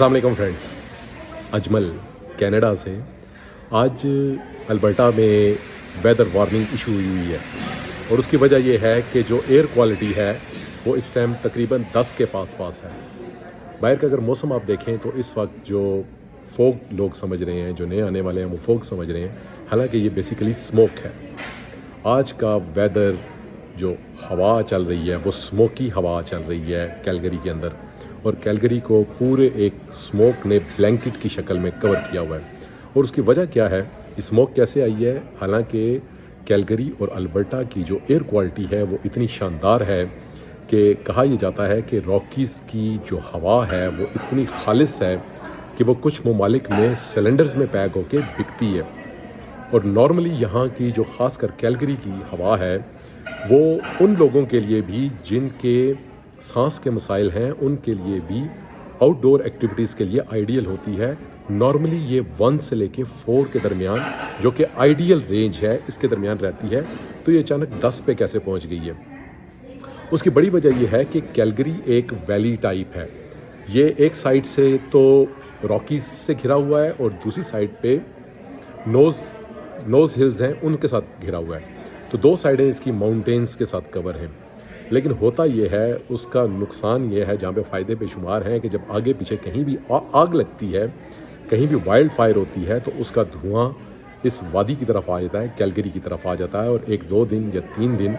السلام علیکم friends, Ajmal Canada سے۔ آج البرٹا میں ویدر وارننگ ایشو ہوئی ہے اور اس کی وجہ یہ ہے کہ جو ایئر کوالٹی ہے وہ اس ٹائم تقریباً 10 کے پاس ہے۔ باہر کا اگر موسم آپ دیکھیں تو اس وقت جو فوگ لوگ سمجھ رہے ہیں، جو نئے آنے والے ہیں وہ فوگ سمجھ رہے ہیں، حالانکہ یہ بیسیکلی سموک ہے۔ آج کا ویدر جو ہوا چل رہی ہے وہ سموکی ہوا چل رہی ہے کیلگری کے اندر، اور کیلگری کو پورے ایک سموک نے بلینکٹ کی شکل میں کور کیا ہوا ہے۔ اور اس کی وجہ کیا ہے، یہ سموک کیسے آئی ہے؟ حالانکہ کیلگری اور البرٹا کی جو ایئر کوالٹی ہے وہ اتنی شاندار ہے کہ کہا یہ جاتا ہے کہ راکیز کی جو ہوا ہے وہ اتنی خالص ہے کہ وہ کچھ ممالک میں سلنڈرز میں پیک ہو کے بکتی ہے۔ اور نارملی یہاں کی جو خاص کر کیلگری کی ہوا ہے وہ ان لوگوں کے لیے بھی جن کے سانس کے مسائل ہیں، ان کے لیے بھی آؤٹ ڈور ایکٹیویٹیز کے لیے آئیڈیل ہوتی ہے۔ نارملی یہ 1 سے لے کے 4 کے درمیان، جو کہ آئیڈیل رینج ہے، اس کے درمیان رہتی ہے، تو یہ اچانک 10 پہ کیسے پہنچ گئی ہے؟ اس کی بڑی وجہ یہ ہے کہ کیلگری ایک ویلی ٹائپ ہے۔ یہ ایک سائڈ سے تو راکیز سے گھرا ہوا ہے اور دوسری سائڈ پہ نوز ہلز ہیں، ان کے ساتھ گھرا ہوا ہے، تو 2 سائڈیں اس کی ماؤنٹینز کے ساتھ کور ہیں۔ لیکن ہوتا یہ ہے، اس کا نقصان یہ ہے، جہاں پہ فائدے بے شمار ہیں، کہ جب آگے پیچھے کہیں بھی آگ لگتی ہے، کہیں بھی وائلڈ فائر ہوتی ہے، تو اس کا دھواں اس وادی کی طرف آ جاتا ہے، کیلگری کی طرف آ جاتا ہے، اور 1-2 دن یا 3 دن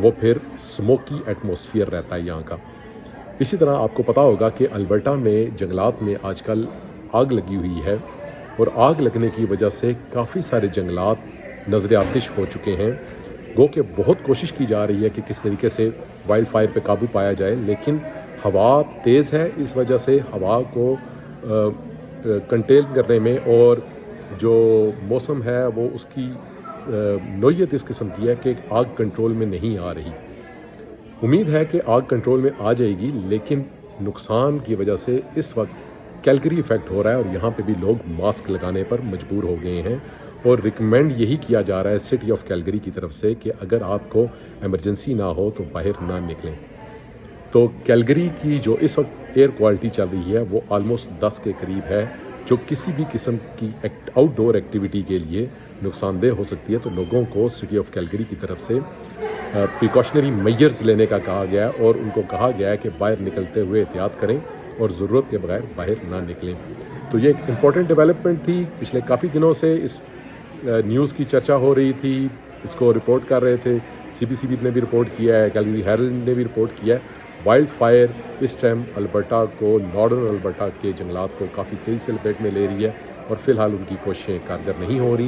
وہ پھر سموکی ایٹماسفیئر رہتا ہے یہاں کا۔ اسی طرح آپ کو پتا ہوگا کہ البرٹا میں جنگلات میں آج کل آگ لگی ہوئی ہے، اور آگ لگنے کی وجہ سے کافی سارے جنگلات نظر آتش ہو چکے ہیں۔ گو کہ بہت کوشش کی جا رہی ہے کہ کس طریقے سے وائلڈ فائر پہ قابو پایا جائے، لیکن ہوا تیز ہے، اس وجہ سے ہوا کو کنٹین کرنے میں، اور جو موسم ہے وہ اس کی نوعیت اس قسم کی ہے کہ آگ کنٹرول میں نہیں آ رہی۔ امید ہے کہ آگ کنٹرول میں آ جائے گی، لیکن نقصان کی وجہ سے اس وقت کیلگری افیکٹ ہو رہا ہے، اور یہاں پہ بھی لوگ ماسک لگانے پر مجبور ہو گئے ہیں، اور ریکمینڈ یہی کیا جا رہا ہے سٹی آف کیلگری کی طرف سے کہ اگر آپ کو ایمرجنسی نہ ہو تو باہر نہ نکلیں۔ تو کیلگری کی جو اس وقت ایئر کوالٹی چل رہی ہے وہ آلموسٹ 10 کے قریب ہے، جو کسی بھی قسم کی آؤٹ ڈور ایکٹیویٹی کے لیے نقصان دہ ہو سکتی ہے۔ تو لوگوں کو سٹی آف کیلگری کی طرف سے پریکاشنری میجرز لینے کا کہا گیا ہے، اور ان کو کہا گیا ہے کہ باہر نکلتے ہوئے احتیاط کریں اور ضرورت کے بغیر باہر نہ نکلیں۔ تو یہ ایک امپورٹنٹ ڈیولپمنٹ تھی۔ پچھلے کافی دنوں سے اس نیوز کی چرچا ہو رہی تھی، اس کو رپورٹ کر رہے تھے، CBC نے بھی رپورٹ کیا ہے، کیلگری ہیرلڈ نے بھی رپورٹ کیا ہے۔ وائلڈ فائر اس ٹائم البرٹا کو، نارڈرن البرٹا کے جنگلات کو کافی تیزی سے لپیٹ میں لے رہی ہے، اور فی الحال ان کی کوششیں کارگر نہیں ہو رہی۔